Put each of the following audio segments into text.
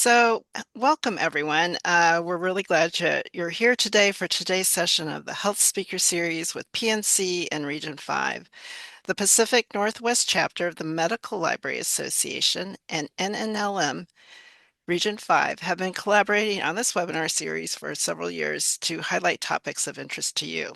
Welcome everyone. We're really glad you're here today for today's session of the Health Speaker Series with PNC and Region 5. The Pacific Northwest chapter of the Medical Library Association and NNLM Region 5 have been collaborating on this webinar series for several years to highlight topics of interest to you.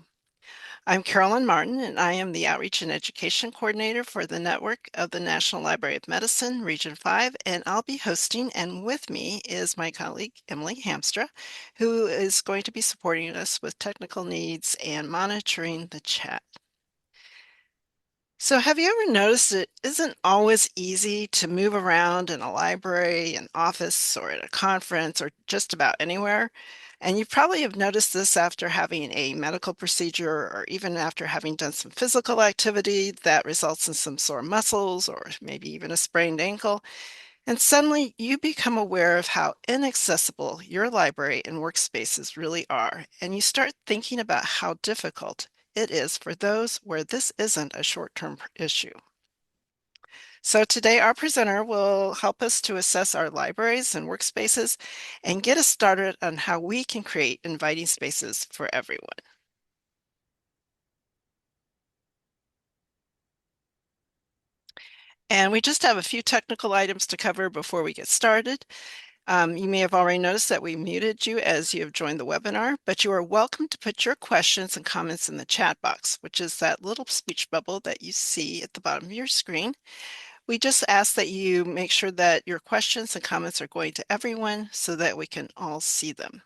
I'm Carolyn Martin, and I am the Outreach and Education Coordinator for the network of the National Library of Medicine, Region 5, and I'll be hosting, and with me is my colleague, Emily Hamstra, who is going to be supporting us with technical needs and monitoring the chat. So have you ever noticed it isn't always easy to move around in a library, an office, or at a conference, or just about anywhere? And you probably have noticed this after having a medical procedure or even after having done some physical activity that results in some sore muscles or maybe even a sprained ankle. And suddenly you become aware of how inaccessible your library and workspaces really are, and you start thinking about how difficult it is for those where this isn't a short-term issue. So today our presenter will help us to assess our libraries and workspaces and get us started on how we can create inviting spaces for everyone. And we just have a few technical items to cover before we get started. You may have already noticed that we muted you as you have joined the webinar, but you are welcome to put your questions and comments in the chat box, which is that little speech bubble that you see at the bottom of your screen. We just ask that you make sure that your questions and comments are going to everyone so that we can all see them.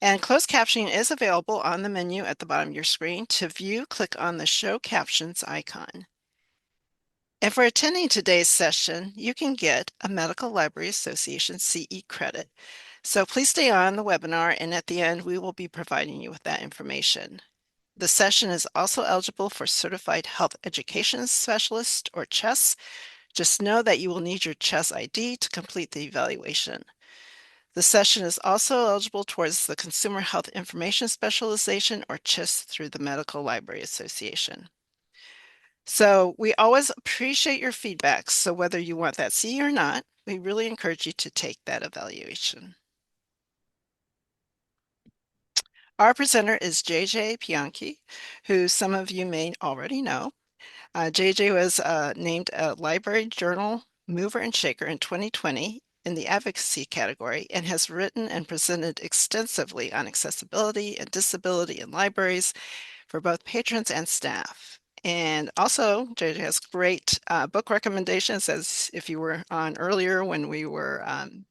And closed captioning is available on the menu at the bottom of your screen. To view, click on the Show Captions icon. And for attending today's session, you can get a Medical Library Association CE credit. So please stay on the webinar, and at the end, we will be providing you with that information. The session is also eligible for Certified Health Education Specialist, or CHES. Just know that you will need your CHES ID to complete the evaluation. The session is also eligible towards the Consumer Health Information Specialization, or CHIS, through the Medical Library Association. So we always appreciate your feedback. So whether you want that CE or not, we really encourage you to take that evaluation. Our presenter is JJ Pionke, who some of you may already know. JJ was named a Library Journal Mover and Shaker in 2020 in the Advocacy category and has written and presented extensively on accessibility and disability in libraries for both patrons and staff. And also, JJ has great book recommendations, as if you were on earlier when we were,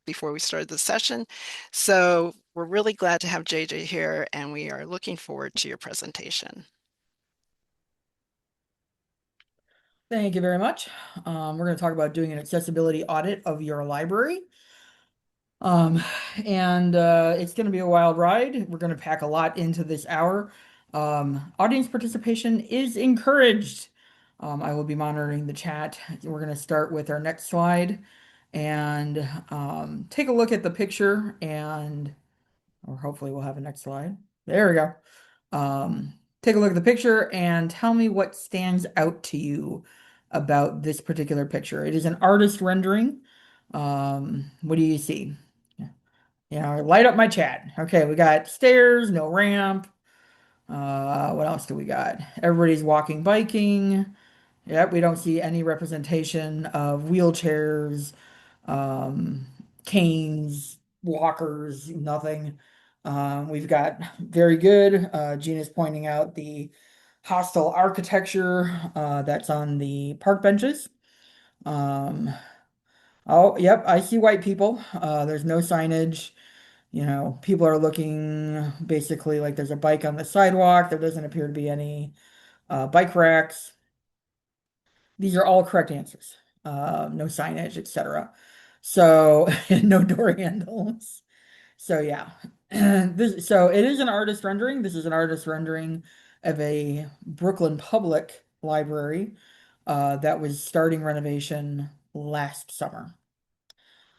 before we started the session. So we're really glad to have JJ here, and we are looking forward to your presentation. Thank you very much. We're going to talk about doing an accessibility audit of your library. Um, it's going to be a wild ride. We're going to pack a lot into this hour. Audience participation is encouraged. I will be monitoring the chat. We're going to start with our next slide and take a look at the picture or hopefully we'll have a next slide. There we go. Take a look at the picture and tell me what stands out to you about this particular picture. It is an artist rendering. What do you see? Yeah, light up my chat. Okay, we got stairs, no ramp. What else do we got? Everybody's walking, biking. Yep, we don't see any representation of wheelchairs, um, canes, walkers, nothing. We've got very good. Gina's pointing out the hostile architecture that's on the park benches. Um, oh, yep, I see white people. There's no signage. You know, people are looking basically like there's a bike on the sidewalk. There doesn't appear to be any bike racks. These are all correct answers. No signage, etc. So no door handles. So yeah, so it is an artist rendering. This is an artist rendering of a Brooklyn Public Library that was starting renovation last summer.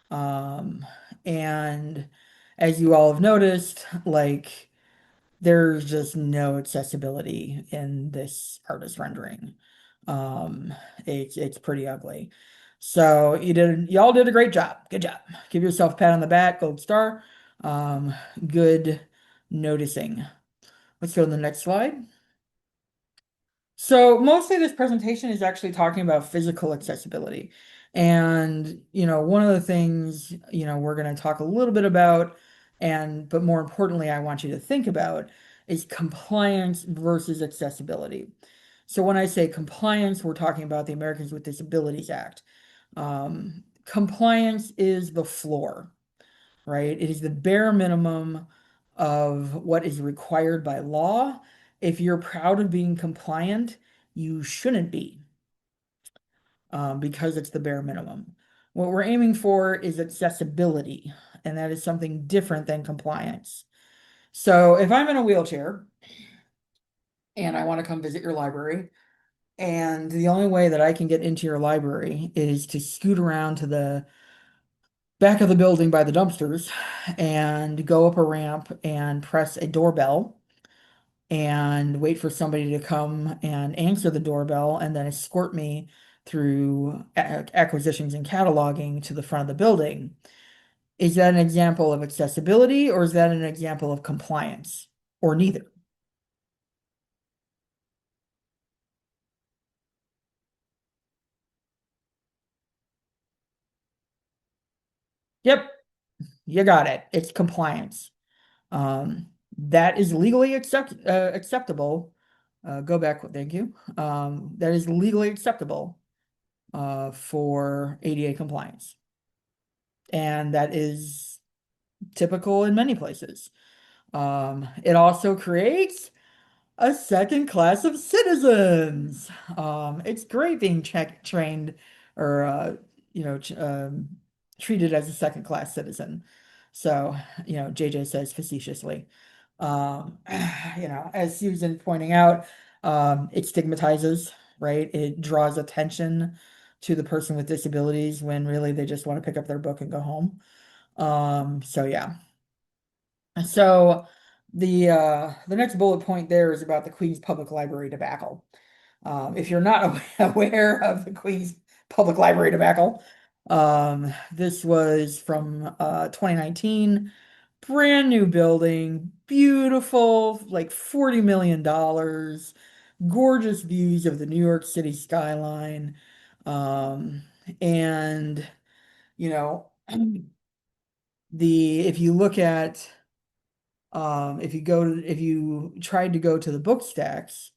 Um, and as you all have noticed, like there's just no accessibility in this artist rendering. Um, it's pretty ugly. So y'all did a great job. Good job. Give yourself a pat on the back, gold star. Um, Good noticing. Let's go to the next slide. So mostly this presentation is actually talking about physical accessibility. And, one of the things, we're going to talk a little bit about, but more importantly, I want you to think about is compliance versus accessibility. So when I say compliance, we're talking about the Americans with Disabilities Act. Compliance is the floor, right? It is the bare minimum of what is required by law. If you're proud of being compliant, you shouldn't be, because it's the bare minimum. What we're aiming for is accessibility, and that is something different than compliance. So if I'm in a wheelchair and I want to come visit your library, and the only way that I can get into your library is to scoot around to the back of the building by the dumpsters and go up a ramp and press a doorbell and wait for somebody to come and answer the doorbell and then escort me through acquisitions and cataloging to the front of the building. Is that an example of accessibility or is that an example of compliance or neither? Yep, you got it. It's compliance. That is legally acceptable. Go back, thank you. That is legally acceptable for ADA compliance. And that is typical in many places. It also creates a second class of citizens. It's great being trained or treated as a second class citizen. So, JJ says facetiously. Um, as Susan pointing out, it stigmatizes, right? It draws attention to the person with disabilities when really they just want to pick up their book and go home. So yeah. So the next bullet point there is about the Queens Public Library debacle. If you're not aware of the Queens Public Library debacle, this was from 2019. Brand new building, beautiful, like $40 million, gorgeous views of the New York City skyline. Um, and you know, the if you look at if you tried to go to the book stacks,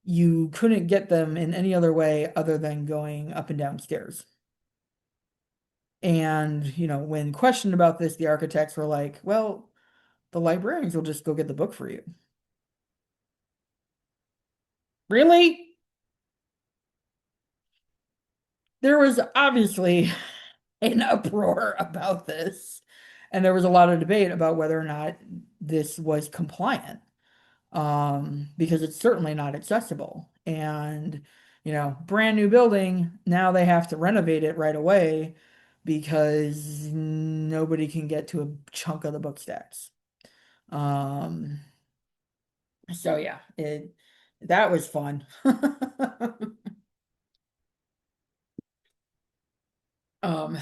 you couldn't get them in any other way other than going up and down stairs. And, when questioned about this, the architects were like, well, the librarians will just go get the book for you. Really? There was obviously an uproar about this, and there was a lot of debate about whether or not this was compliant. Because it's certainly not accessible. And, brand new building, now they have to renovate it right away because nobody can get to a chunk of the book stacks. Um, so yeah, that was fun.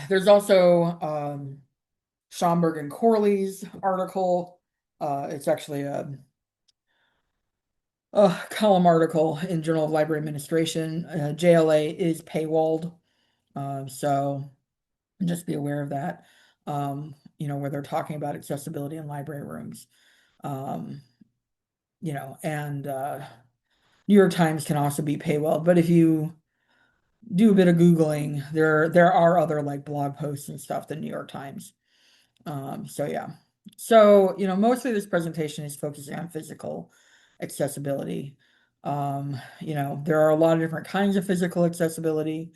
There's also Schomburg and Corley's article. It's actually a column article in Journal of Library Administration. JLA is paywalled, so just be aware of that. Where they're talking about accessibility in library rooms. Um, and New York Times can also be paywalled, but if you do a bit of Googling, there are other like blog posts and stuff than New York Times. So yeah. So, mostly this presentation is focusing on physical accessibility. There are a lot of different kinds of physical accessibility.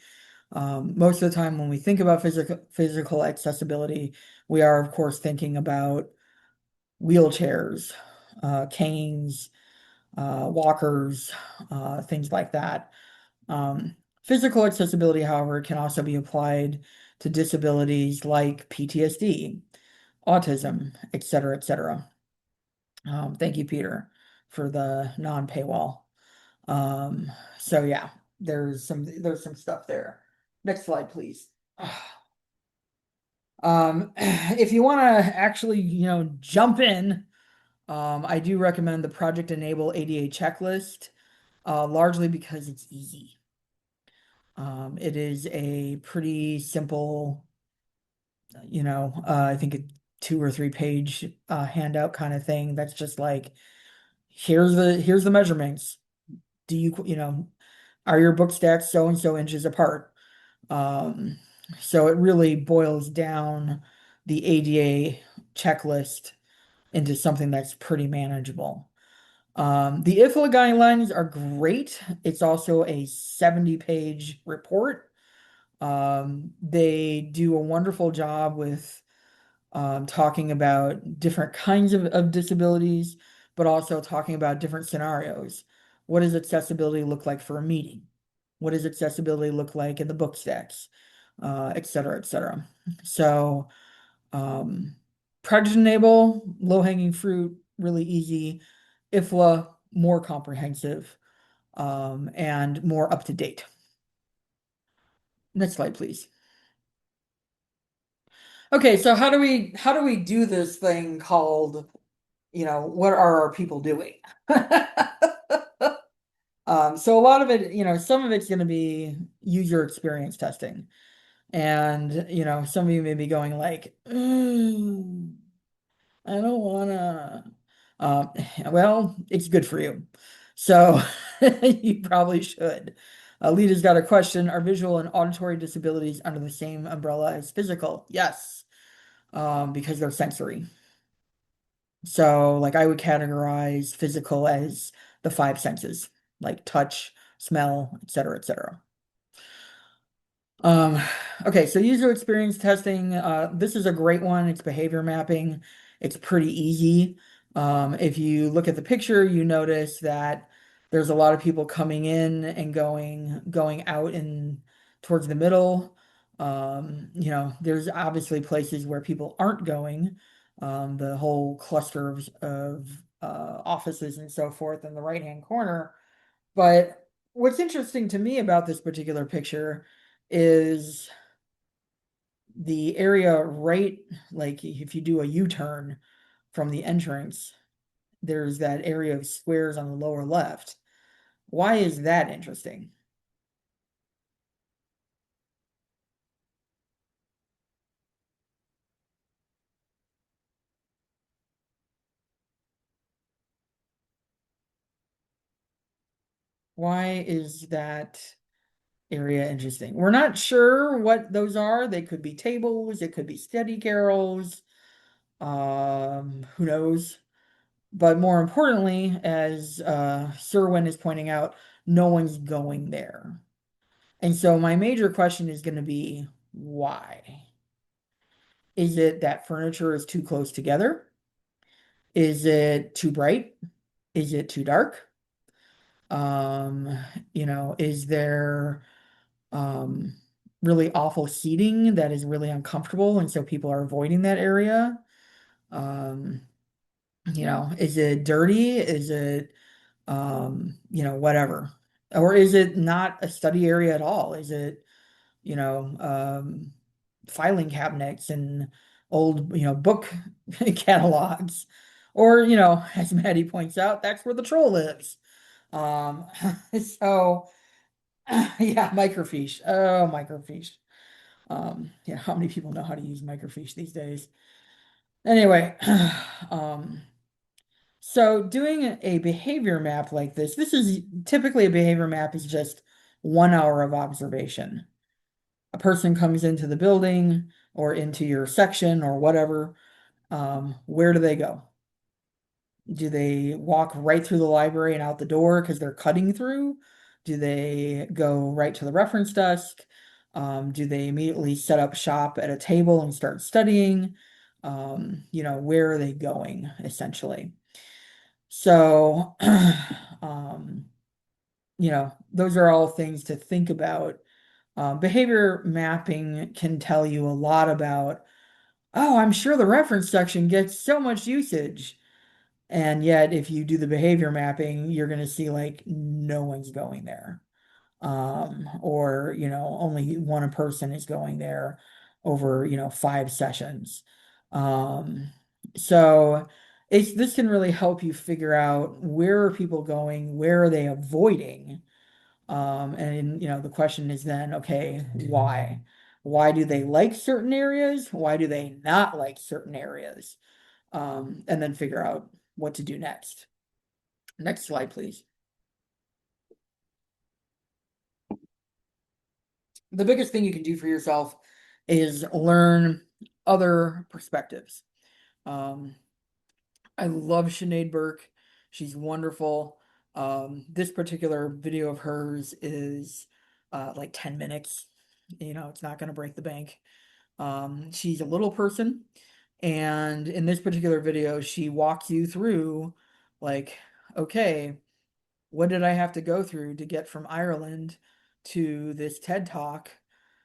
Most of the time when we think about physical accessibility, we are of course thinking about wheelchairs, canes, walkers, things like that. Physical accessibility, however, can also be applied to disabilities like PTSD, autism, et cetera, et cetera. Thank you, Peter, for the non-paywall. So yeah, there's some stuff there. Next slide, please. If you want to actually, jump in, I do recommend the Project Enable ADA checklist, largely because it's easy. It is a pretty simple, I think a 2 or 3 page handout kind of thing. That's just like, here's the measurements. Do are your book stacks so and so inches apart? Um, so it really boils down the ADA checklist into something that's pretty manageable. The IFLA guidelines are great. It's also a 70-page report. They do a wonderful job with talking about different kinds of disabilities, but also talking about different scenarios. What does accessibility look like for a meeting? What does accessibility look like in the book stacks? Et cetera, et cetera. So, um, Project Enable, low-hanging fruit, really easy. IFLA, more comprehensive, and more up to date. Next slide, please. Okay, so how do we do this thing called, what are our people doing? So a lot of it, some of it's going to be user experience testing. And, some of you may be going like, I don't wanna. Um, well, it's good for you. So you probably should. Lita's got a question. Are visual and auditory disabilities under the same umbrella as physical? Yes, because they're sensory. So, like, I would categorize physical as the five senses, like touch, smell, etc., etc. Um, okay, so user experience testing, this is a great one. It's behavior mapping. It's pretty easy. If you look at the picture, you notice that there's a lot of people coming in and going out in towards the middle. There's obviously places where people aren't going. The whole cluster of offices and so forth in the right-hand corner. But what's interesting to me about this particular picture is the area right, like if you do a U-turn from the entrance, there's that area of squares on the lower left. Why is that interesting? Why is that area interesting? We're not sure what those are. They could be tables, it could be steady carrels, who knows? But more importantly, as Serwin is pointing out, no one's going there. And so my major question is going to be why? Is it that furniture is too close together? Is it too bright? Is it too dark? Um, is there um really awful seating that is really uncomfortable and so people are avoiding that area? Um, is it dirty? Is it whatever? Or is it not a study area at all? Is it, you know, um, filing cabinets and old, book catalogs? Or, as Maddie points out, that's where the troll lives. Um, so yeah, microfiche. Oh, microfiche. Yeah, how many people know how to use microfiche these days? Anyway, um, so doing a behavior map like this is typically a behavior map is just 1 hour of observation. A person comes into the building or into your section or whatever. Where do they go? Do they walk right through the library and out the door because they're cutting through? Do they go right to the reference desk? Do they immediately set up shop at a table and start studying? Where are they going essentially? So, um, those are all things to think about. Behavior mapping can tell you a lot about, oh, I'm sure the reference section gets so much usage. And yet, if you do the behavior mapping, you're going to see like no one's going there. or, only one person is going there over, 5 sessions. Um, so this can really help you figure out where are people going, where are they avoiding? And the question is then, okay, why? Why do they like certain areas? Why do they not like certain areas? And then figure out what to do next. Next slide, please. The biggest thing you can do for yourself is learn other perspectives. Um, I love Sinead Burke. She's wonderful. This particular video of hers is like 10 minutes. It's not going to break the bank. She's a little person, and in this particular video, she walks you through, like, okay, what did I have to go through to get from Ireland to this TED Talk?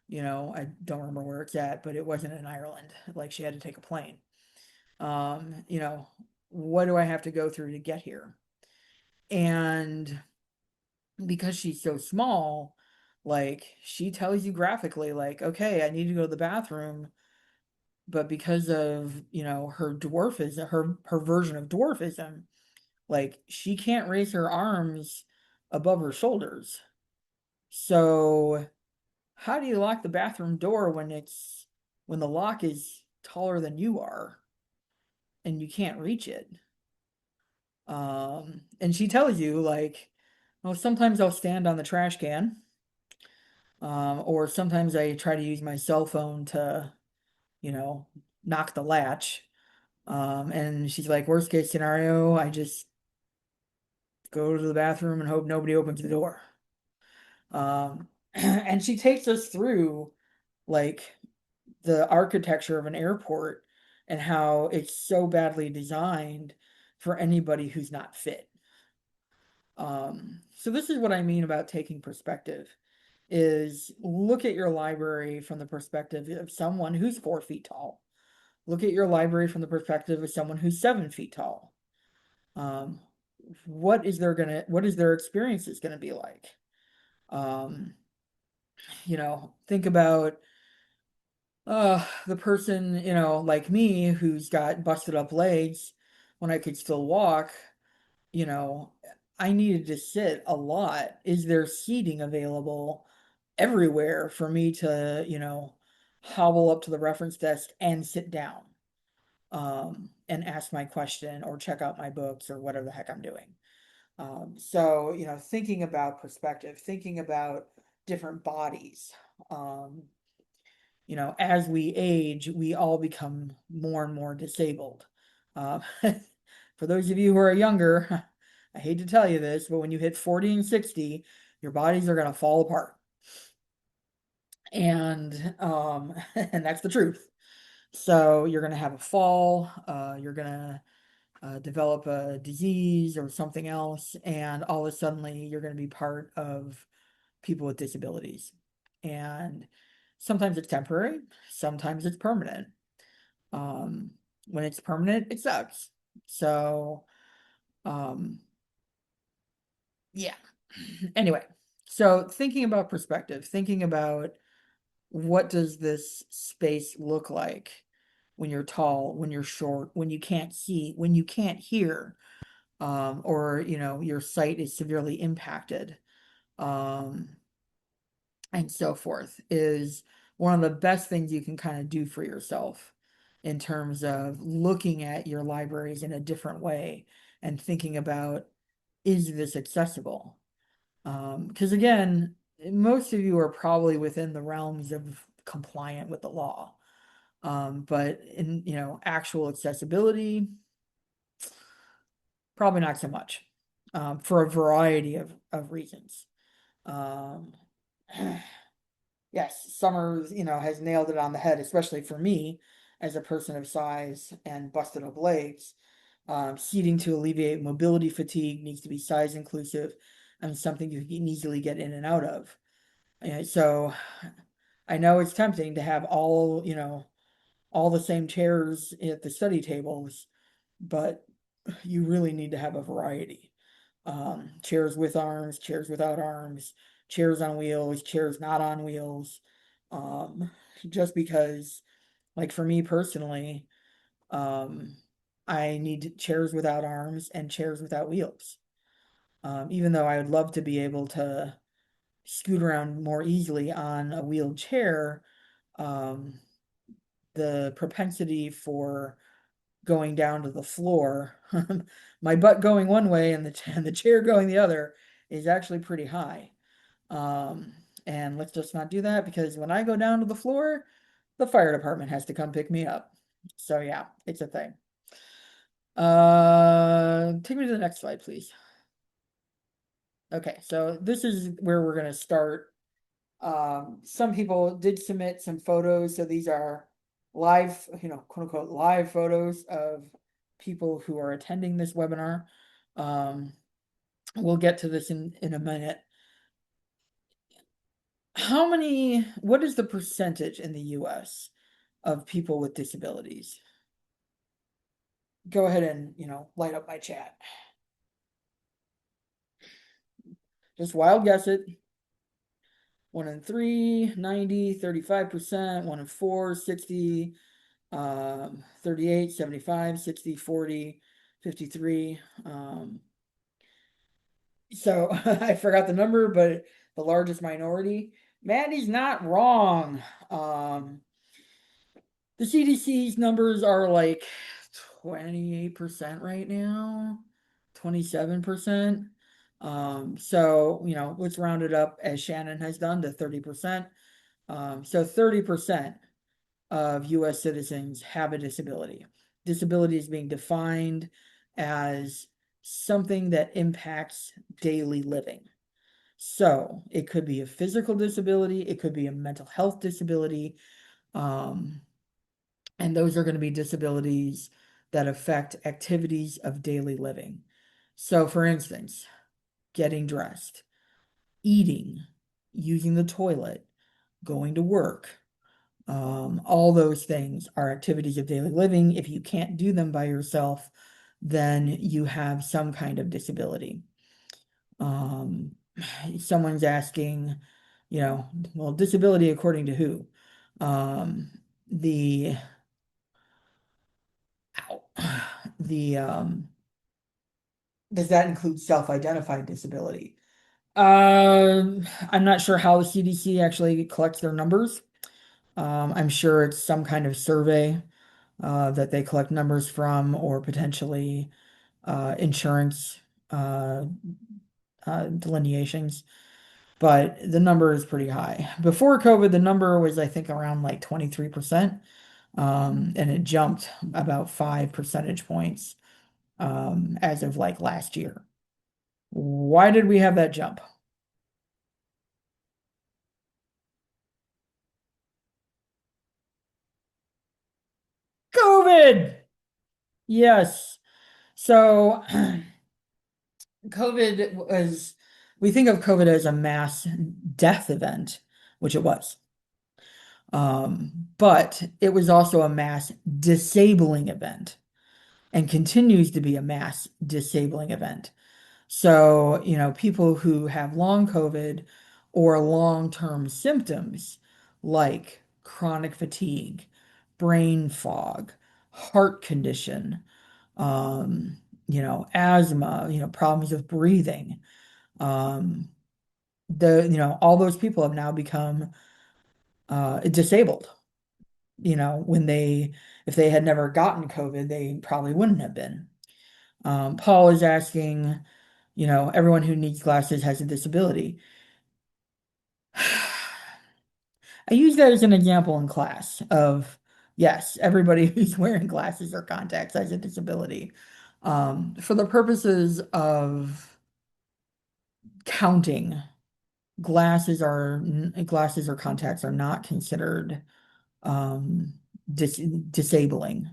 I don't remember where it's at, but it wasn't in Ireland. Like, she had to take a plane. Um, you know, what do I have to go through to get here? And because she's so small, like, she tells you graphically, like, okay, I need to go to the bathroom, but because of, her dwarfism, her version of dwarfism, like, she can't raise her arms above her shoulders. So how do you lock the bathroom door when the lock is taller than you are and you can't reach it? And she tells you, like, well, sometimes I'll stand on the trash can, or sometimes I try to use my cell phone to, you know, knock the latch. And she's like, worst case scenario, I just go to the bathroom and hope nobody opens the door. And she takes us through, like, the architecture of an airport and how it's so badly designed for anybody who's not fit. So this is what I mean about taking perspective, is look at your library from the perspective of someone who's 4 feet tall. Look at your library from the perspective of someone who's 7 feet tall. Um, what is their experiences gonna be like? Um, think about the person, like me, who's got busted up legs when I could still walk. you know, I needed to sit a lot. Is there seating available everywhere for me to, hobble up to the reference desk and sit down, and ask my question or check out my books or whatever the heck I'm doing? So, thinking about perspective, thinking about different bodies. Um, as we age, we all become more and more disabled. Uh, for those of you who are younger, I hate to tell you this, but when you hit 40 and 60, your bodies are going to fall apart. And and that's the truth. So you're going to have a fall, you're going to develop a disease or something else, and all of a sudden you're going to be part of people with disabilities. And sometimes it's temporary, sometimes it's permanent. Um, when it's permanent, it sucks. So, um, yeah. Anyway, so thinking about perspective, thinking about what does this space look like when you're tall, when you're short, when you can't see, when you can't hear, or your sight is severely impacted, um, and so forth, is one of the best things you can kind of do for yourself in terms of looking at your libraries in a different way and thinking about, is this accessible? Because again, most of you are probably within the realms of compliant with the law. But in, actual accessibility, probably not so much, for a variety of reasons. Um, yes, Summers, has nailed it on the head, especially for me as a person of size and busted up legs. Seating to alleviate mobility fatigue needs to be size inclusive and something you can easily get in and out of. So I know it's tempting to have all the same chairs at the study tables, but you really need to have a variety. Chairs with arms, chairs without arms, chairs on wheels, chairs not on wheels. Um, just because, like for me personally, um, I need chairs without arms and chairs without wheels. Even though I would love to be able to scoot around more easily on a wheeled chair, um, the propensity for going down to the floor, my butt going one way and the chair going the other is actually pretty high. Um, and let's just not do that because when I go down to the floor, the fire department has to come pick me up. So yeah, it's a thing. Take me to the next slide, please. Okay, so this is where we're gonna start. Some people did submit some photos, so these are live, quote unquote, live photos of people who are attending this webinar. Um, we'll get to this in a minute. What is the percentage in the US of people with disabilities? Go ahead and, light up my chat. Just wild guess it. 1 in 3, 90, 35%, 1 in 4, 60, 38, 75, 60, 40, 53. So I forgot the number, but the largest minority. Maddie's not wrong. The CDC's numbers are like 28% right now, 27%. So, let's round it up as Shannon has done to 30%. So 30% of US citizens have a disability. Disability is being defined as something that impacts daily living. So it could be a physical disability, it could be a mental health disability, and those are going to be disabilities that affect activities of daily living. So, for instance, getting dressed, eating, using the toilet, going to work, all those things are activities of daily living. If you can't do them by yourself, then you have some kind of disability. Um, someone's asking, well, disability according to who? Um, the ow, the does that include self-identified disability? I'm not sure how the CDC actually collects their numbers. I'm sure it's some kind of survey that they collect numbers from, or potentially insurance uh, delineations. But the number is pretty high. Before COVID, the number was, I think, around like 23%, and it jumped about 5 percentage points as of like last year. Why did we have that jump? COVID. Yes. So COVID was, we think of COVID as a mass death event, which it was. But it was also a mass disabling event and continues to be a mass disabling event. So, people who have long COVID or long-term symptoms like chronic fatigue, brain fog, heart condition, asthma, problems with breathing. Um, all those people have now become disabled. When if they had never gotten COVID, they probably wouldn't have been. Paul is asking, everyone who needs glasses has a disability. I use that as an example in class of, yes, everybody who's wearing glasses or contacts has a disability. For the purposes of counting, glasses or contacts are not considered um, disabling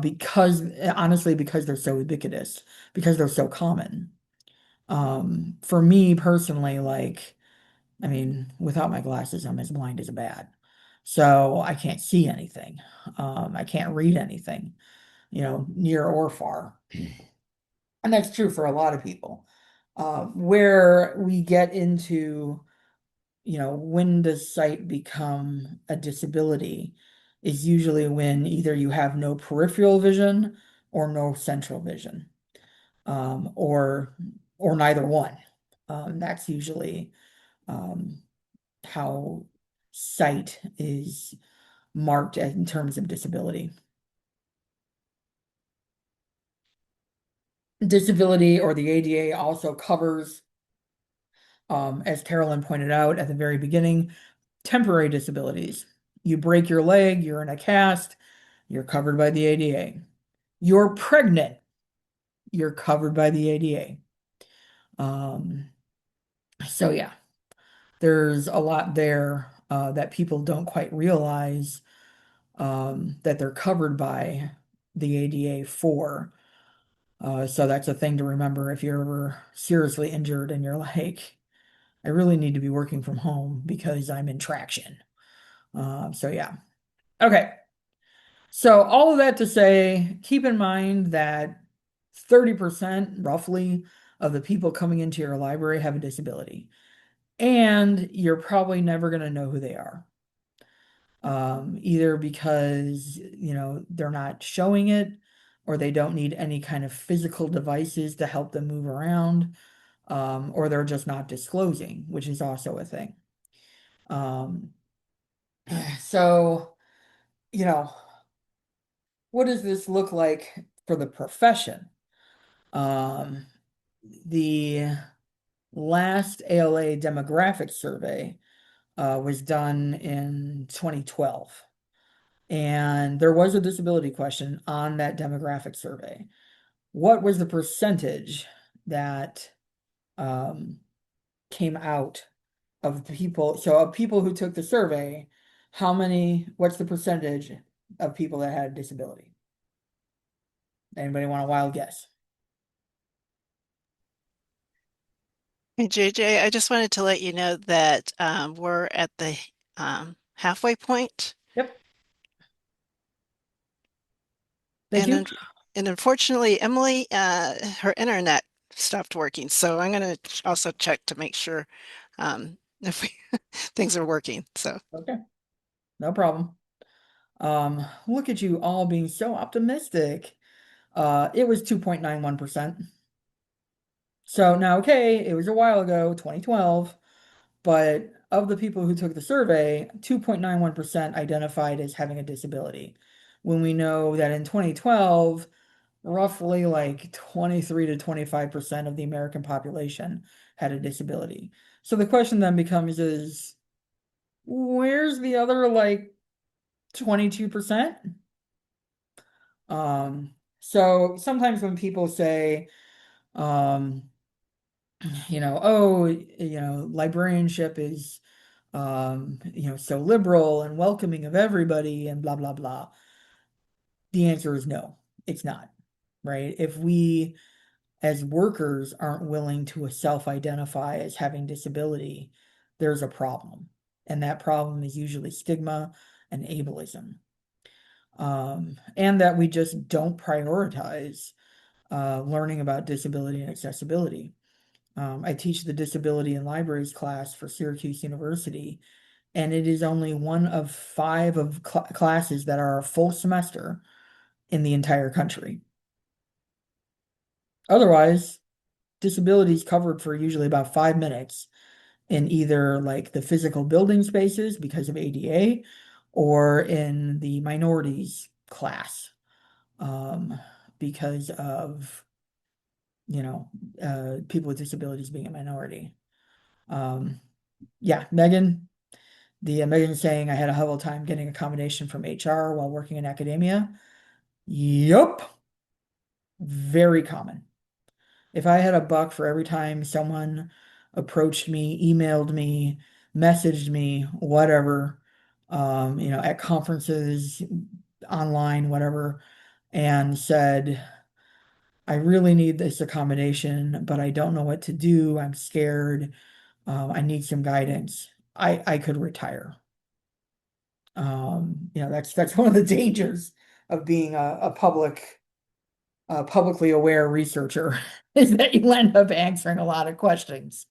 because honestly, because they're so ubiquitous, because they're so common. For me personally, like, I mean, without my glasses, I'm as blind as a bat. So I can't see anything. I can't read anything, near or far. And that's true for a lot of people. Where we get into, when does sight become a disability is usually when either you have no peripheral vision or no central vision, or neither one. That's usually um, how sight is marked in terms of disability. Disability or the ADA also covers, as Carolyn pointed out at the very beginning, temporary disabilities. You break your leg, you're in a cast, you're covered by the ADA. You're pregnant, you're covered by the ADA. Um, so yeah, there's a lot there that people don't quite realize that they're covered by the ADA for. So that's a thing to remember if you're ever seriously injured and you're like, I really need to be working from home because I'm in traction. So yeah. Okay. So all of that to say, keep in mind that 30% roughly of the people coming into your library have a disability, and you're probably never going to know who they are. Either because, they're not showing it, or they don't need any kind of physical devices to help them move around, or they're just not disclosing, which is also a thing. Um, so, you know, what does this look like for the profession? Um, the last ALA demographic survey was done in 2012. And there was a disability question on that demographic survey. What was the percentage that um, came out of people? So, of people who took the survey, what's the percentage of people that had a disability? Anybody want a wild guess? Hey, JJ, I just wanted to let you know that we're at the halfway point, Yep. Thank and you. un and unfortunately, Emily, her internet stopped working. So I'm going to also check to make sure if things are working. So, Okay. No problem. Look at you all being so optimistic. It was 2.91%. So now, okay, it was a while ago, 2012, but of the people who took the survey, 2.91% identified as having a disability. When we know that in 2012, roughly like 23 to 25% of the American population had a disability. So the question then becomes is where's the other like 22%? So sometimes when people say, um, oh, librarianship is, so liberal and welcoming of everybody and blah, blah, blah. The answer is no, it's not, right? If we as workers aren't willing to self-identify as having disability, there's a problem. And that problem is usually stigma and ableism. And that we just don't prioritize learning about disability and accessibility. I teach the disability in libraries class for Syracuse University, and it is only one of five of classes that are a full semester in the entire country. Otherwise, disability is covered for usually about 5 minutes in either like the physical building spaces because of ADA or in the minorities class um, because of people with disabilities being a minority. Um, yeah, Megan saying I had a hell of a time getting accommodation from HR while working in academia. Yup, very common. If I had a buck for every time someone approached me, emailed me, messaged me, whatever, at conferences, online, whatever, and said, I really need this accommodation, but I don't know what to do. I'm scared. I need some guidance. I could retire. That's one of the dangers of being a public a publicly aware researcher is that you end up answering a lot of questions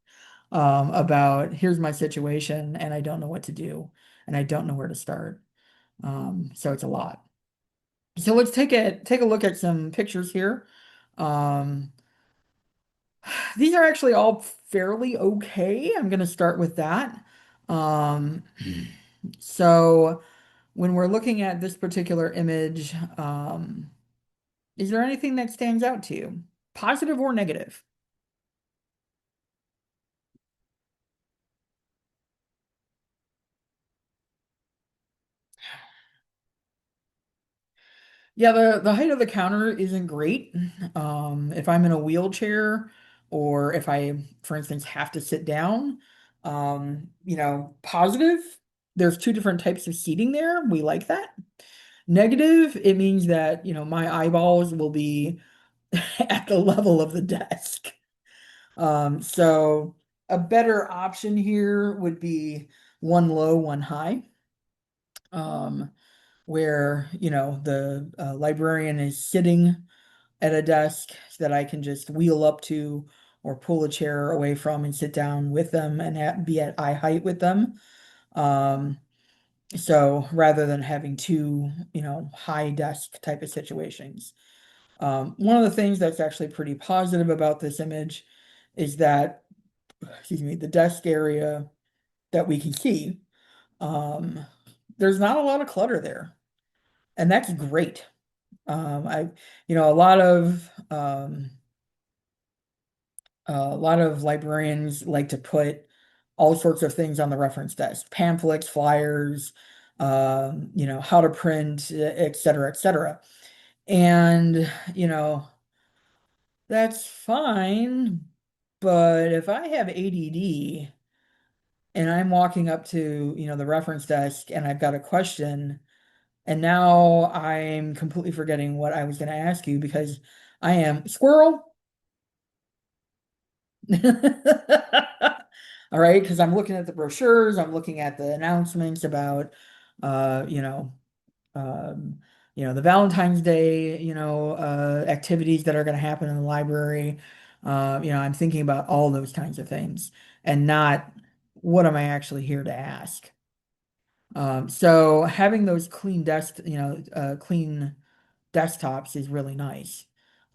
about here's my situation and I don't know what to do and I don't know where to start. So it's a lot. So let's take a look at some pictures here. Um, these are actually all fairly okay. I'm going to start with that. Um, so when we're looking at this particular image, is there anything that stands out to you, positive or negative? Yeah, the height of the counter isn't great. If I'm in a wheelchair or if I, for instance, have to sit down, positive, there's two different types of seating there. We like that. Negative, it means that, my eyeballs will be at the level of the desk. So a better option here would be one low, one high. Um, where the librarian is sitting at a desk that I can just wheel up to or pull a chair away from and sit down with them and be at eye height with them. Um, so rather than having two, high desk type of situations. One of the things that's actually pretty positive about this image is that, excuse me, the desk area that we can see, um, there's not a lot of clutter there, and that's great. I, a lot of librarians like to put all sorts of things on the reference desk, pamphlets, flyers, how to print, et cetera, et cetera. And, that's fine. But if I have ADD and I'm walking up to, the reference desk and I've got a question, and now I'm completely forgetting what I was going to ask you because I am squirrel. All right, because I'm looking at the brochures, I'm looking at the announcements about, uh, you know, um, the Valentine's Day, activities that are going to happen in the library. I'm thinking about all those kinds of things and not what am I actually here to ask. So having those clean desktops is really nice.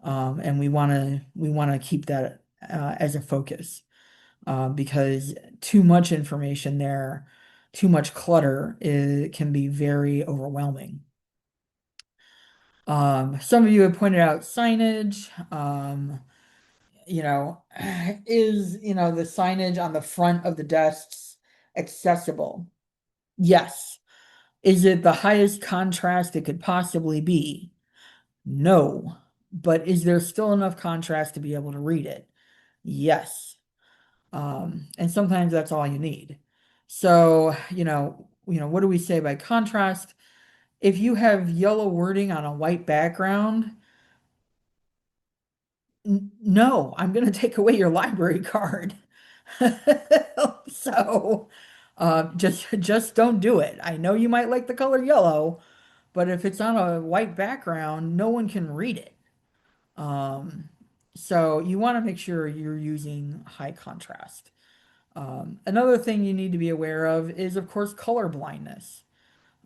And we want to keep that as a focus because too much information there, too much clutter can be very overwhelming. Some of you have pointed out signage. You know, is the signage on the front of the desks accessible? Yes. Is it the highest contrast it could possibly be? No. But is there still enough contrast to be able to read it? Yes. And sometimes that's all you need. So, what do we say by contrast? If you have yellow wording on a white background, no, I'm going to take away your library card. So, just don't do it. I know you might like the color yellow, but if it's on a white background, no one can read it. Um, so you want to make sure you're using high contrast. Another thing you need to be aware of is, of course, color blindness.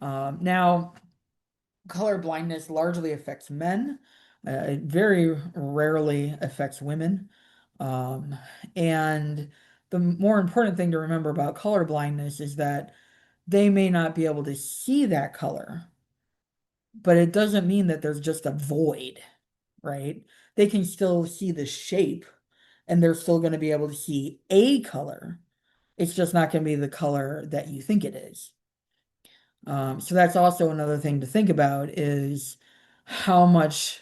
Now, color blindness largely affects men. It very rarely affects women. Um, and the more important thing to remember about color blindness is that they may not be able to see that color, but it doesn't mean that there's just a void, right? They can still see the shape and they're still going to be able to see a color. It's just not going to be the color that you think it is. So that's also another thing to think about is how much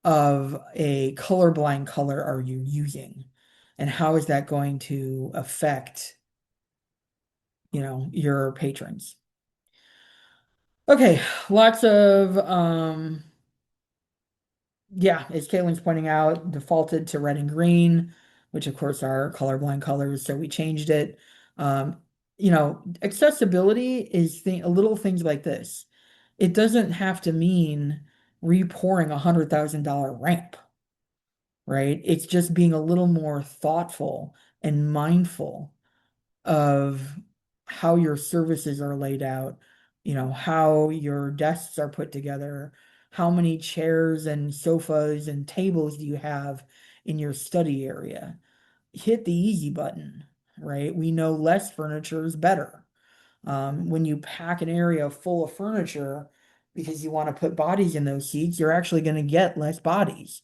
of a colorblind color are you using? And how is that going to affect, your patrons? Okay, lots of yeah, as Caitlin's pointing out, defaulted to red and green, which of course are colorblind colors, so we changed it. Um, accessibility is little things like this. It doesn't have to mean repouring $100,000 ramp, right? It's just being a little more thoughtful and mindful of how your services are laid out, how your desks are put together, how many chairs and sofas and tables do you have in your study area. Hit the easy button, right? We know less furniture is better. When you pack an area full of furniture because you want to put bodies in those seats, you're actually going to get less bodies.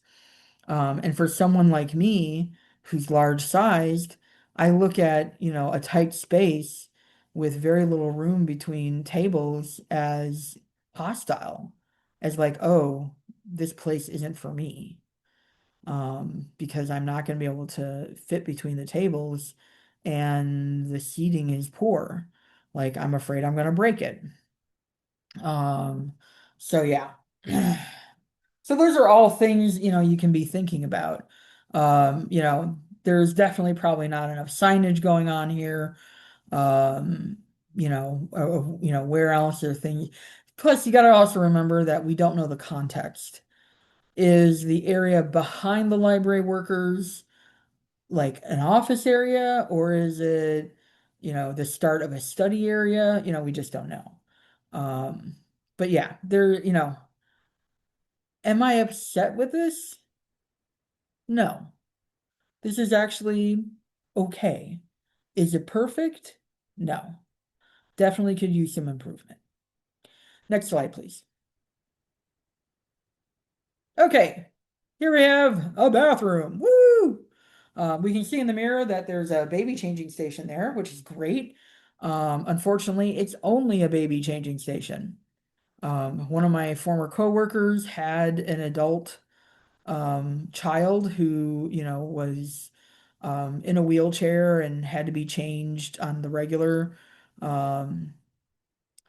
And for someone like me who's large sized, I look at, a tight space with very little room between tables as hostile, as like, oh, this place isn't for me. Because I'm not going to be able to fit between the tables and the seating is poor. Like, I'm afraid I'm going to break it. Um, so yeah. So those are all things, you can be thinking about. There's definitely probably not enough signage going on here. Um, where else are things? Plus, you got to also remember that we don't know the context. Is the area behind the library workers like an office area, or is it, the start of a study area? We just don't know. Um, but yeah, am I upset with this? No. This is actually okay. Is it perfect? No. Definitely could use some improvement. Next slide, please. Okay, here we have a bathroom. Woo! We can see in the mirror that there's a baby changing station there, which is great. Unfortunately, it's only a baby changing station. One of my former coworkers had an adult child who, was in a wheelchair and had to be changed on the regular. Um,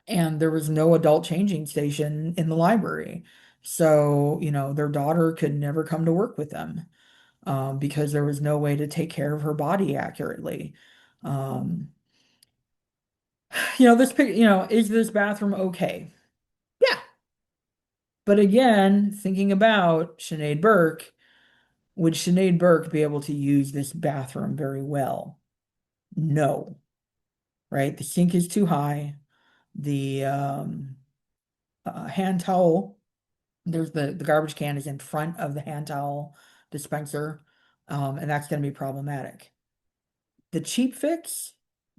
and there was no adult changing station in the library. So, their daughter could never come to work with them because there was no way to take care of her body accurately. Um, is this bathroom okay? Yeah. But again, thinking about Sinead Burke, would Sinead Burke be able to use this bathroom very well? No, right? The sink is too high. The hand towel, there's the garbage can is in front of the hand towel dispenser, and that's going to be problematic. The cheap fix,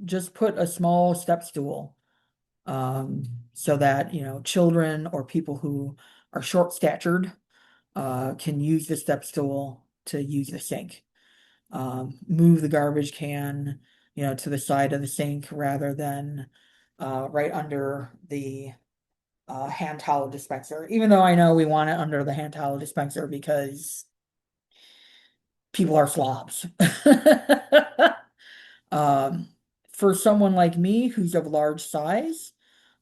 just put a small step stool, um, so that, children or people who are short statured can use the step stool to use the sink. Move the garbage can, to the side of the sink rather than right under the hand towel dispenser, even though I know we want it under the hand towel dispenser because people are slobs. Um, for someone like me who's of large size,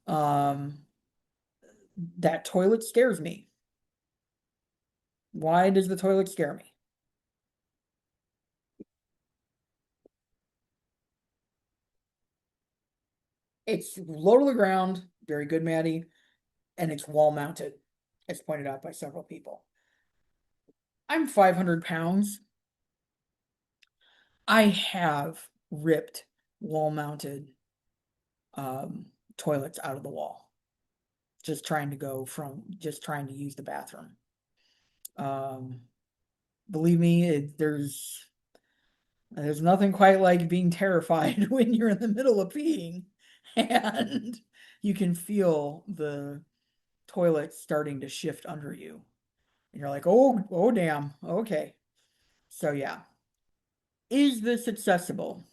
um, that toilet scares me. Why does the toilet scare me? It's low to the ground, very good, Maddie, and it's wall mounted, as pointed out by several people. I'm 500 pounds. I have ripped wall mounted um, toilets out of the wall, just trying to use the bathroom. Um, Believe me, there's nothing quite like being terrified when you're in the middle of peeing and you can feel the toilet starting to shift under you. And you're like, oh damn, okay. So yeah. Is this accessible?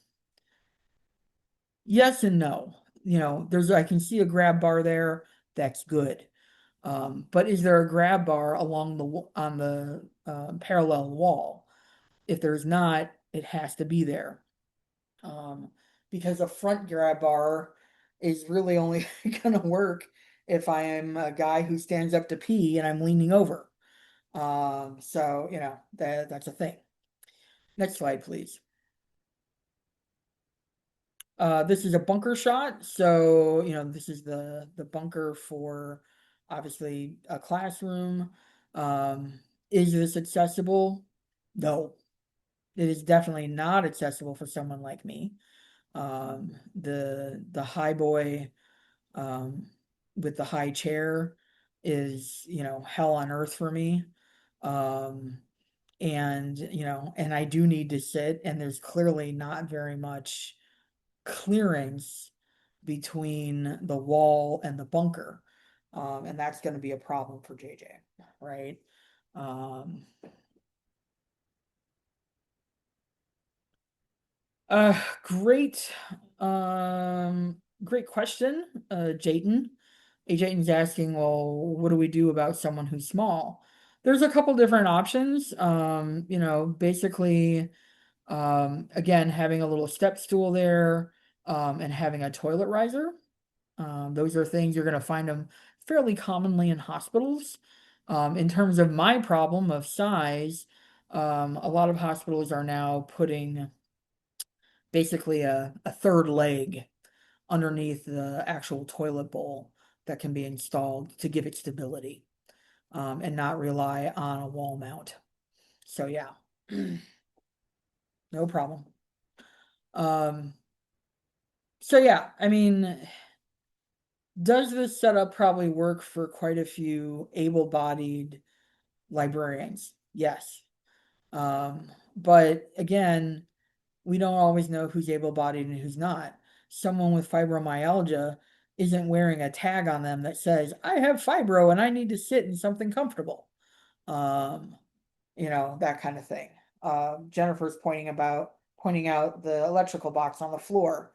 Yes and no. I can see a grab bar there. That's good. But is there a grab bar on the parallel wall? If there's not, it has to be there. Um, because a front grab bar is really only going to work if I am a guy who stands up to pee and I'm leaning over. So that's a thing. Next slide, please. This is a bunker shot. So, this is the bunker for obviously a classroom. Um, is this accessible? No, it is definitely not accessible for someone like me. The high boy um, with the high chair is, hell on earth for me. Um, and I do need to sit, and there's clearly not very much clearance between the wall and the bunker. And that's going to be a problem for JJ, right? Um, great, great question, Jayton. Jayton's asking, well, what do we do about someone who's small? There's a couple different options. Basically, again, having a little step stool there, and having a toilet riser. Those are things you're going to find them fairly commonly in hospitals. In terms of my problem of size, a lot of hospitals are now putting basically a third leg underneath the actual toilet bowl that can be installed to give it stability, and not rely on a wall mount. So yeah, no problem. Um, so yeah, I mean, does this setup probably work for quite a few able-bodied librarians? Yes. But again, we don't always know who's able-bodied and who's not. Someone with fibromyalgia isn't wearing a tag on them that says, I have fibro and I need to sit in something comfortable. Um, that kind of thing. Jennifer's pointing out the electrical box on the floor.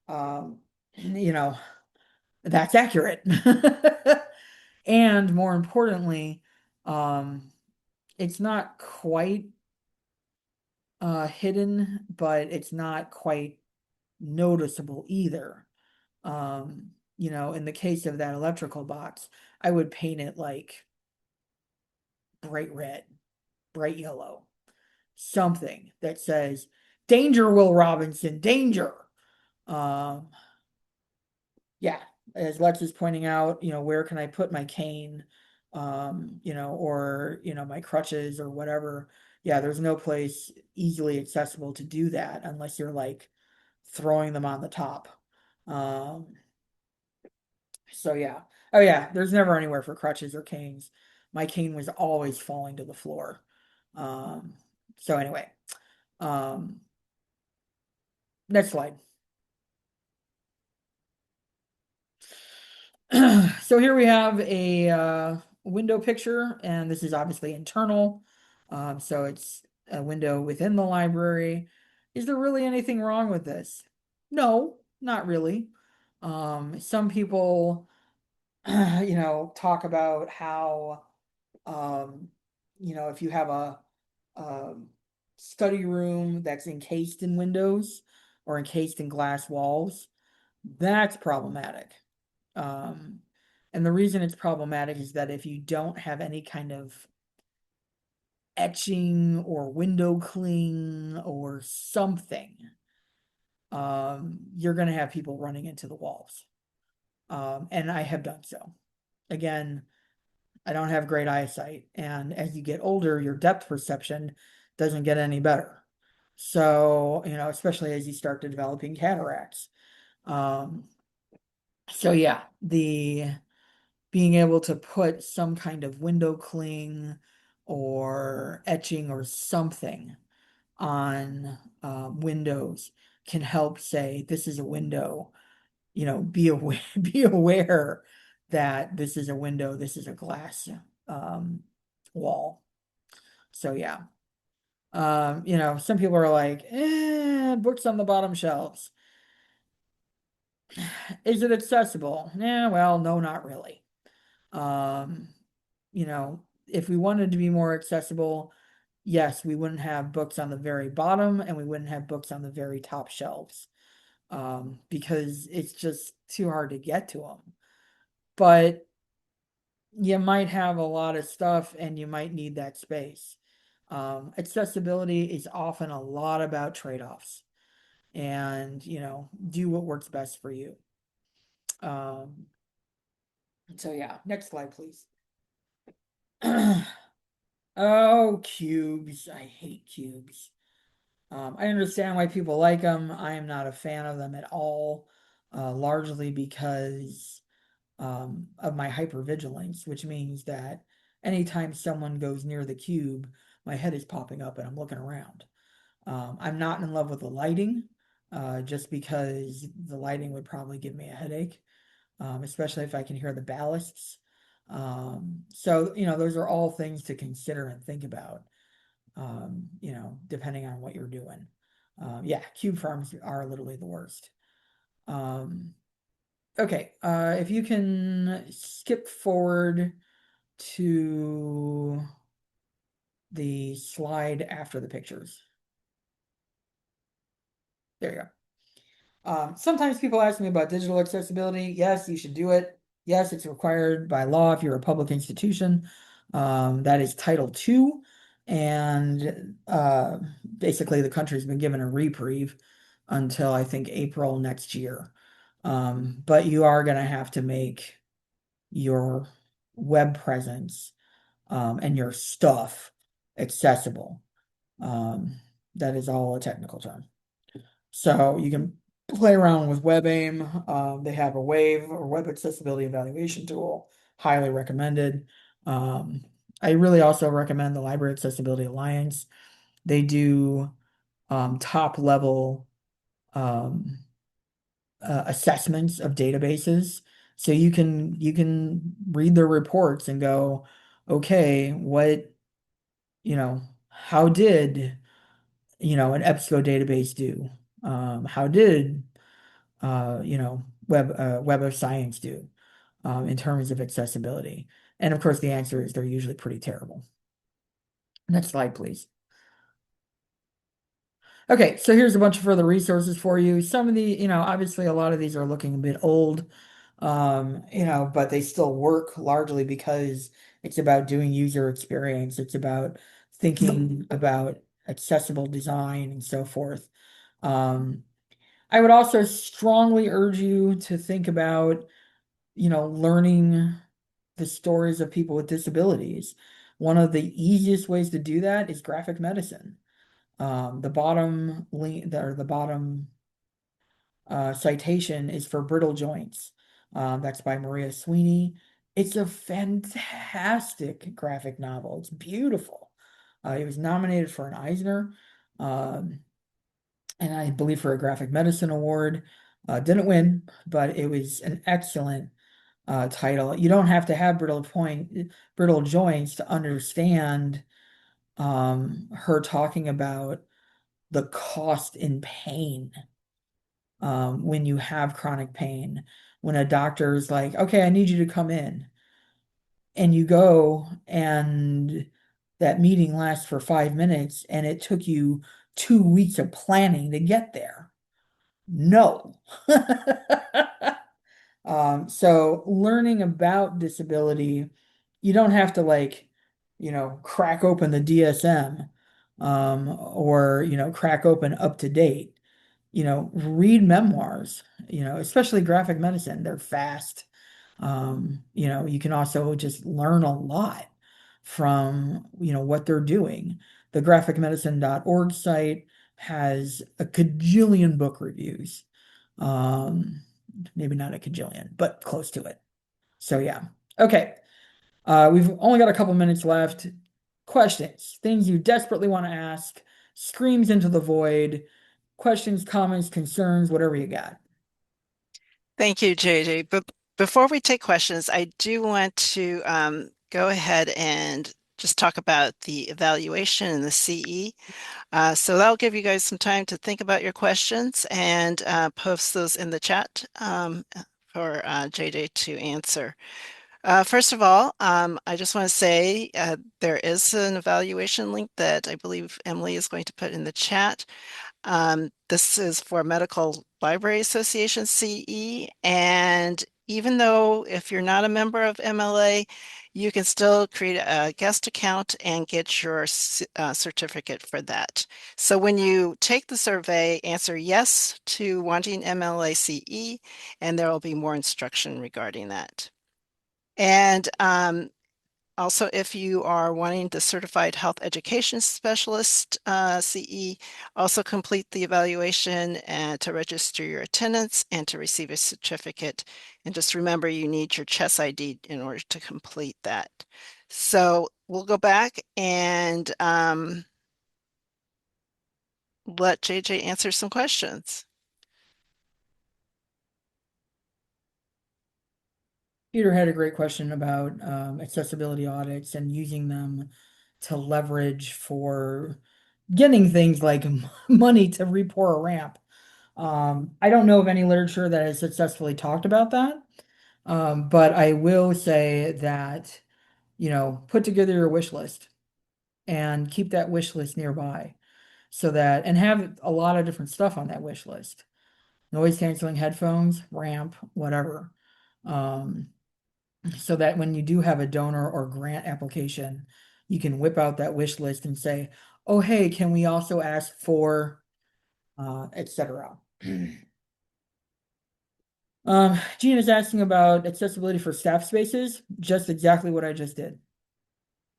Um, you know, that's accurate. And more importantly, um, it's not quite hidden, but it's not quite noticeable either. In the case of that electrical box, I would paint it like bright red, bright yellow, something that says, Danger, Will Robinson, danger. Um, yeah, as Lex is pointing out, where can I put my cane, or, my crutches or whatever. Yeah, there's no place easily accessible to do that unless you're like throwing them on the top. Um, so yeah. Oh yeah, there's never anywhere for crutches or canes. My cane was always falling to the floor. Um, so anyway, um, next slide. So here we have a window picture, and this is obviously internal. So it's a window within the library. Is there really anything wrong with this? No, not really. Some people, talk about how, um, if you have a, um, study room that's encased in windows or encased in glass walls, that's problematic. Um, and the reason it's problematic is that if you don't have any kind of etching or window cling or something, you're going to have people running into the walls. And I have done so. Again, I don't have great eyesight, and as you get older, your depth perception doesn't get any better. So, especially as you start to developing cataracts. Um, so yeah, the being able to put some kind of window cling or etching or something on windows can help say this is a window. Be aware, be aware that this is a window, this is a glass um, wall. So yeah. Some people are like, books on the bottom shelves. Is it accessible? Yeah, well, no, not really. Um, if we wanted to be more accessible, yes, we wouldn't have books on the very bottom and we wouldn't have books on the very top shelves, because it's just too hard to get to them. But you might have a lot of stuff and you might need that space. Accessibility is often a lot about trade-offs and, do what works best for you. Um, So yeah, next slide, please. Oh, cubes. I hate cubes. I understand why people like them. I am not a fan of them at all, largely because of my hypervigilance, which means that anytime someone goes near the cube, my head is popping up and I'm looking around. I'm not in love with the lighting, just because the lighting would probably give me a headache, especially if I can hear the ballasts. So, those are all things to consider and think about, depending on what you're doing. Yeah, cube farms are literally the worst. Um, okay, if you can skip forward to the slide after the pictures. There you go. Sometimes people ask me about digital accessibility. Yes, you should do it. Yes, it's required by law if you're a public institution. That is Title II. And basically, the country's been given a reprieve until I think April next year. But you are going to have to make your web presence and your stuff accessible. Um, that is all a technical term. So you can play around with WebAIM. They have a WAVE or Web Accessibility Evaluation tool, highly recommended. Um, I really also recommend the Library Accessibility Alliance. They do top level um, assessments of databases. So you can read their reports and go, okay, how did an EBSCO database do? How did Web of Science do in terms of accessibility? And of course, the answer is they're usually pretty terrible. Next slide, please. Okay, so here's a bunch of further resources for you. Some of the, obviously a lot of these are looking a bit old, but they still work largely because it's about doing user experience. It's about thinking about accessible design and so forth. Um, I would also strongly urge you to think about, learning the stories of people with disabilities. One of the easiest ways to do that is graphic medicine. The bottom link or the bottom citation is for Brittle Joints. That's by Maria Sweeney. It's a fantastic graphic novel. It's beautiful. It was nominated for an Eisner, um, and I believe for a graphic medicine award. Didn't win, but it was an excellent title. You don't have to have brittle joints to understand her talking about the cost in pain when you have chronic pain. When a doctor is like, okay, I need you to come in, and you go, and that meeting lasts for 5 minutes, and it took you 2 weeks of planning to get there. No. So learning about disability, you don't have to crack open the DSM, or, crack open Up to Date. Read memoirs, especially graphic medicine. They're fast. You can also just learn a lot from, what they're doing. The graphicmedicine.org site has a cajillion book reviews. Um, Maybe not a cajillion, but close to it. So yeah. Okay. We've only got a couple minutes left. Questions, things you desperately want to ask, screams into the void, questions, comments, concerns, whatever you got. Thank you, JJ. But before we take questions, I do want to go ahead and just talk about the evaluation and the CE. So that'll give you guys some time to think about your questions and post those in the chat for JJ to answer. First of all, I just want to say there is an evaluation link that I believe Emily is going to put in the chat. This is for Medical Library Association CE, and even though if you're not a member of MLA, you can still create a guest account and get your certificate for that. So when you take the survey, answer yes to wanting MLA CE, and there will be more instruction regarding that. And also, if you are wanting the Certified Health Education Specialist CE, also complete the evaluation and to register your attendance and to receive a certificate. And just remember, you need your CHESS ID in order to complete that. So we'll go back and let JJ answer some questions. Peter had a great question about accessibility audits and using them to leverage for getting things like money to repour a ramp. I don't know of any literature that has successfully talked about that, but I will say that, put together your wish list and keep that wish list nearby so that, and have a lot of different stuff on that wish list. Noise canceling headphones, ramp, whatever. Um, so that when you do have a donor or grant application, you can whip out that wish list and say, oh, hey, can we also ask for, etc. Gene is asking about accessibility for staff spaces, just exactly what I just did.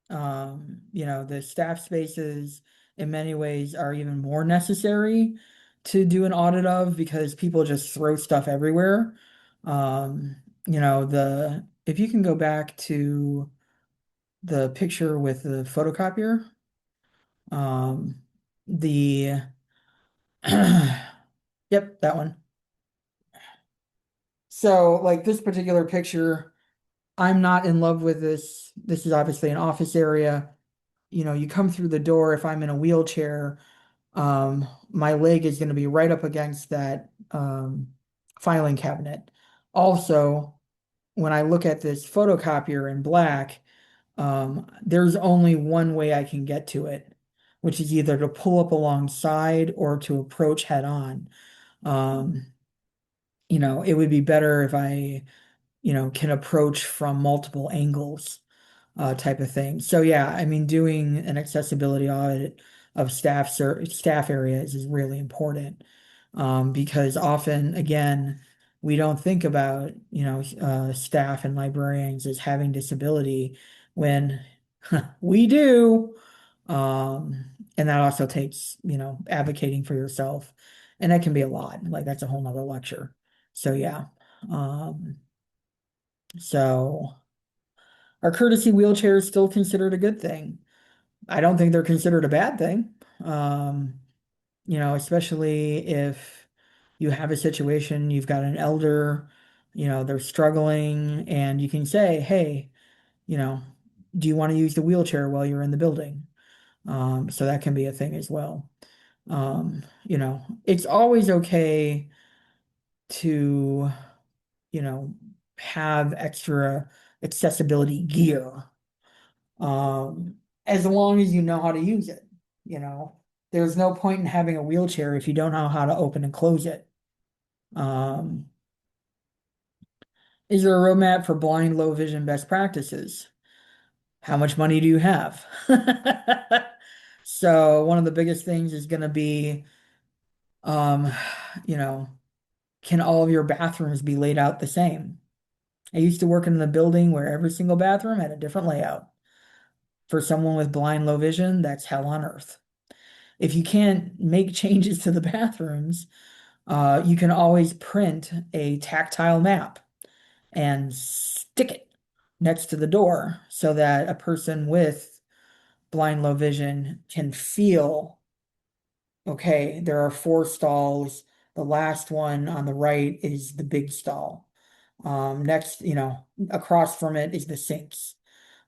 The staff spaces in many ways are even more necessary to do an audit of because people just throw stuff everywhere. If you can go back to the picture with the photocopier, um, the yep, that one. So like this particular picture, I'm not in love with this. This is obviously an office area. You come through the door, if I'm in a wheelchair, my leg is going to be right up against that filing cabinet. Also, when I look at this photocopier in black, there's only one way I can get to it, which is either to pull up alongside or to approach head on. Um, it would be better if I, can approach from multiple angles, type of thing. So yeah, I mean, doing an accessibility audit of staff areas is really important, because often, again, we don't think about, staff and librarians as having disability when we do. And that also takes, advocating for yourself, and that can be a lot. Like that's a whole nother lecture. So yeah. Um, so are courtesy wheelchairs still considered a good thing? I don't think they're considered a bad thing. Um, especially if you have a situation, you've got an elder, they're struggling, and you can say, hey, you know, do you want to use the wheelchair while you're in the building? So that can be a thing as well. It's always okay to, you know, have extra accessibility gear, um, as long as you know how to use it. You know, there's no point in having a wheelchair if you don't know how to open and close it. Um, is there a roadmap for blind, low vision best practices? How much money do you have? So one of the biggest things is going to be, um, you know, can all of your bathrooms be laid out the same? I used to work in a building where every single bathroom had a different layout. For someone with blind, low vision, that's hell on earth. If you can't make changes to the bathrooms, you can always print a tactile map and stick it next to the door so that a person with blind, low vision can feel, okay, there are four stalls. The last one on the right is the big stall. Next, across from it is the sinks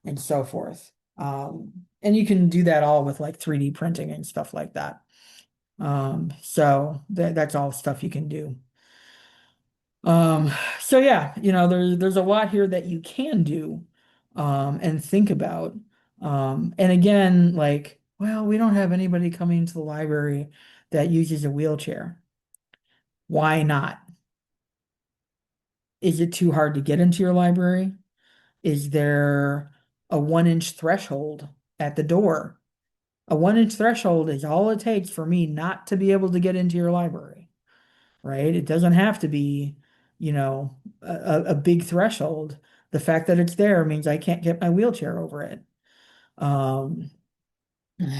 and so forth. And you can do that all with like 3D printing and stuff like that. So that's all stuff you can do. Um, so yeah, there's a lot here that you can do, and think about. And again, like, well, we don't have anybody coming to the library that uses a wheelchair. Why not? Is it too hard to get into your library? Is there a 1 inch threshold at the door? A 1 inch threshold is all it takes for me not to be able to get into your library, right? It doesn't have to be, a big threshold. The fact that it's there means I can't get my wheelchair over it. Um,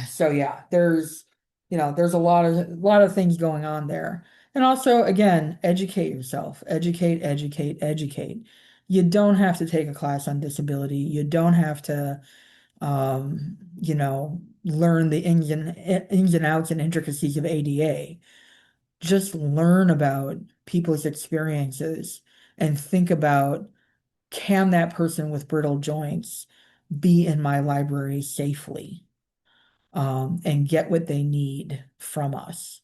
so yeah, there's a lot of things going on there. And also, again, educate yourself. Educate, educate, educate. You don't have to take a class on disability. You don't have to learn the ins and outs and intricacies of ADA. Just learn about people's experiences and think about, can that person with brittle joints be in my library safely, and get what they need from us?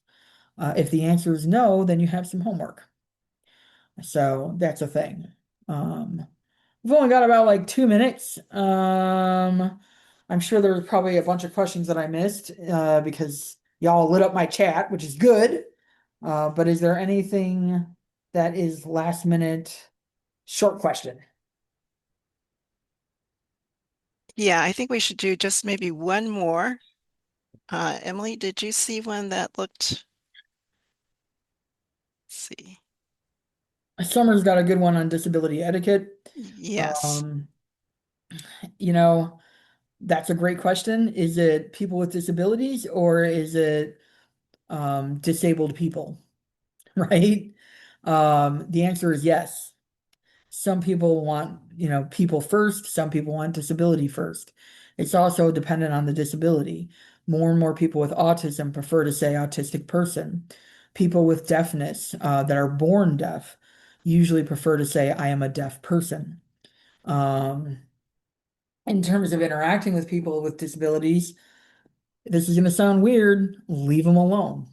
If the answer is no, then you have some homework. So that's a thing. Um, we've only got about like 2 minutes. I'm sure there's probably a bunch of questions that I missed because y'all lit up my chat, which is good. But is there anything that is last minute short question? Yeah, I think we should do just maybe one more. Emily, did you see one that looked, let's see. Summer's got a good one on disability etiquette. Yes. Um, you know, that's a great question. Is it people with disabilities or is it disabled people? Right? The answer is yes. Some people want, people first, some people want disability first. It's also dependent on the disability. More and more people with autism prefer to say autistic person. People with deafness, that are born deaf usually prefer to say I am a deaf person. Um, in terms of interacting with people with disabilities, this is going to sound weird, leave them alone.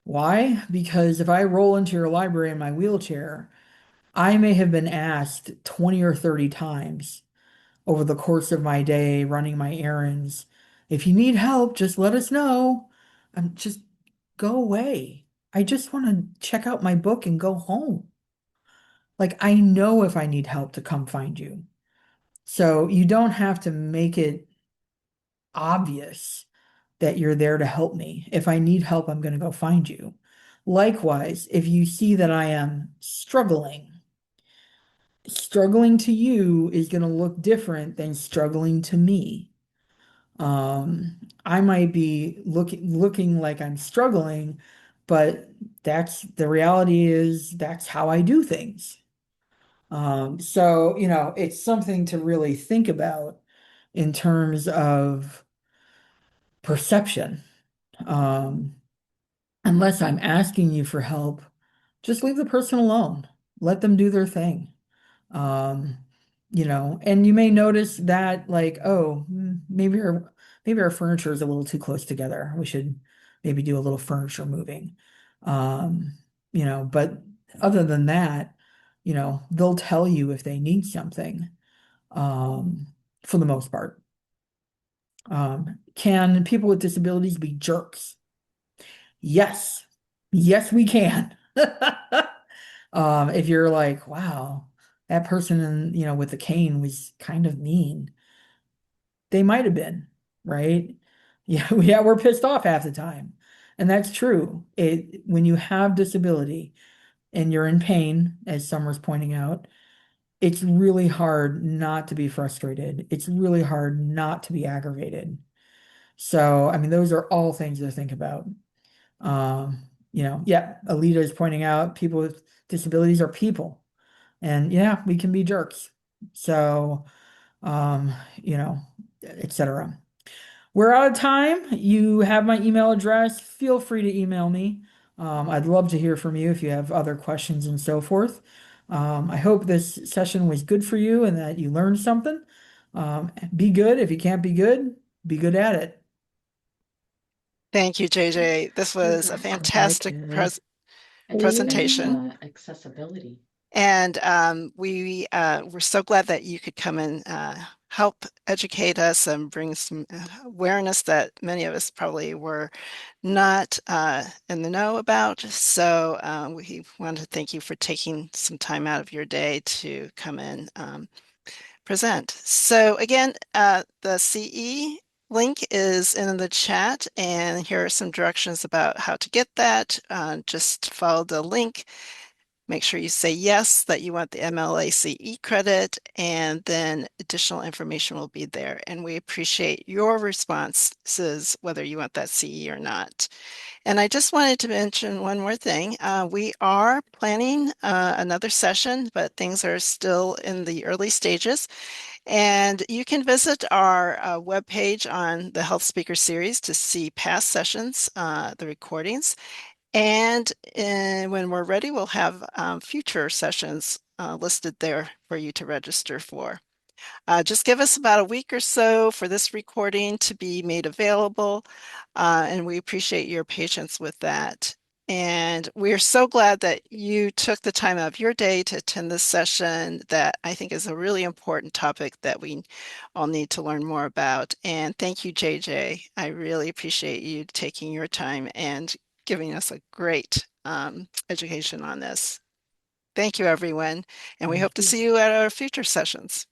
Why? Because if I roll into your library in my wheelchair, I may have been asked 20 or 30 times over the course of my day running my errands, if you need help, just let us know. I'm just go away. I just want to check out my book and go home. Like I know if I need help to come find you. So you don't have to make it obvious that you're there to help me. If I need help, I'm going to go find you. Likewise, if you see that I am struggling to you is going to look different than struggling to me. I might be looking like I'm struggling, but that's the reality is that's how I do things. So, it's something to really think about in terms of perception. Um, unless I'm asking you for help, just leave the person alone. Let them do their thing. Um, and you may notice that like, oh, maybe our furniture is a little too close together. We should maybe do a little furniture moving. Um, but other than that, they'll tell you if they need something, um, for the most part. Can people with disabilities be jerks? Yes. Yes, we can. If you're like, wow, that person with the cane was kind of mean, they might have been, right? Yeah, yeah, we're pissed off half the time. And that's true. When you have disability and you're in pain, as Summer's pointing out, it's really hard not to be frustrated. It's really hard not to be aggravated. So, I mean, those are all things to think about. Yeah, Alita is pointing out people with disabilities are people. And yeah, we can be jerks. So, um, you know, etc. We're out of time. You have my email address. Feel free to email me. I'd love to hear from you if you have other questions and so forth. I hope this session was good for you and that you learned something. Be good. If you can't be good at it. Thank you, JJ. This was a If I fantastic could, and presentation. accessibility. And we were so glad that you could come and help educate us and bring some awareness that many of us probably were not in the know about. So we want to thank you for taking some time out of your day to come and present. So again, the CE link is in the chat, and here are some directions about how to get that. Just follow the link. Make sure you say yes, that you want the MLACE credit, and then additional information will be there. And we appreciate your responses, whether you want that CE or not. And I just wanted to mention one more thing. We are planning another session, but things are still in the early stages. And you can visit our webpage on the Health Speaker Series to see past sessions, the recordings. And when we're ready, we'll have future sessions listed there for you to register for. Just give us about a week or so for this recording to be made available, and we appreciate your patience with that. And we're so glad that you took the time out of your day to attend this session that I think is a really important topic that we all need to learn more about. And thank you, JJ. I really appreciate you taking your time and giving us a great education on this. Thank you, everyone, and we Thank hope to you. see you at our future sessions.